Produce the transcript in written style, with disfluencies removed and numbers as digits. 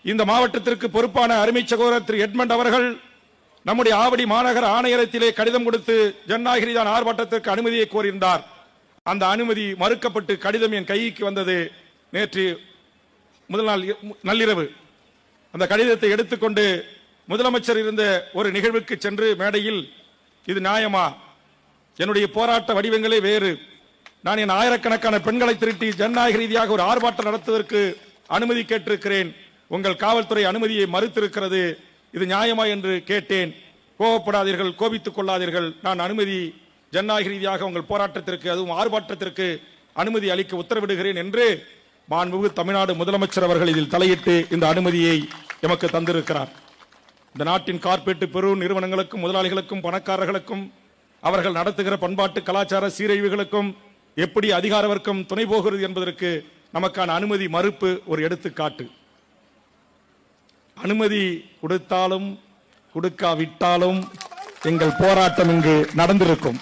இந்த மாவட்டத்திற்கு பொறுப்பான அருமை சகோதரர் திரு எட்மண்ட் அவர்கள் நம்முடைய ஆவடி மாநகர ஆணையரத்திலே கடிதம் கொடுத்து ஜனநாயகரிதான் ஆர்ப்பாட்டத்திற்கு அனுமதியை கோரியிருந்தார். அந்த அனுமதி மறுக்கப்பட்டு கடிதம் என் கைக்கு வந்தது நேற்று முதல் நாள் நள்ளிரவு. அந்த கடிதத்தை எடுத்துக்கொண்டு முதலமைச்சர் இருந்த ஒரு நிகழ்வுக்கு சென்று மேடையில், இது நியாயமா? என்னுடைய போராட்ட வடிவங்களே வேறு. நான் என் ஆயிரக்கணக்கான பெண்களை திரட்டி ஜனநாயக ரீதியாக ஒரு ஆர்ப்பாட்டம் நடத்துவதற்கு அனுமதி கேட்டிருக்கிறேன். உங்கள் காவல்துறை அனுமதியை மறுத்திருக்கிறது. இது நியாயமா என்று கேட்டேன். கோபப்படாதீர்கள், கோபித்துக் கொள்ளாதீர்கள். நான் அனுமதி ஜனநாயக ரீதியாக உங்கள் போராட்டத்திற்கு, அதுவும் ஆர்ப்பாட்டத்திற்கு அனுமதி அளிக்க உத்தரவிடுகிறேன் என்று மாண்புமிகு தமிழ்நாடு முதலமைச்சர் அவர்கள் இதில் தலையிட்டு இந்த அனுமதியை எமக்கு தந்திருக்கிறார். இந்த நாட்டின் கார்ப்பரேட் பெரு நிறுவனங்களுக்கும் முதலாளிகளுக்கும் பணக்காரர்களுக்கும் அவர்கள் நடத்துகிற பண்பாட்டு கலாச்சார சீரழிவுகளுக்கும் எப்படி அதிகார வர்க்கம் துணை போகிறது என்பதற்கு நமக்கான அனுமதி மறுப்பு ஒரு எடுத்துக்காட்டு. அனுமதி கொடுத்தாலும் கொடுக்காவிட்டாலும் எங்கள் போராட்டம் இங்கு நடந்திருக்கும்.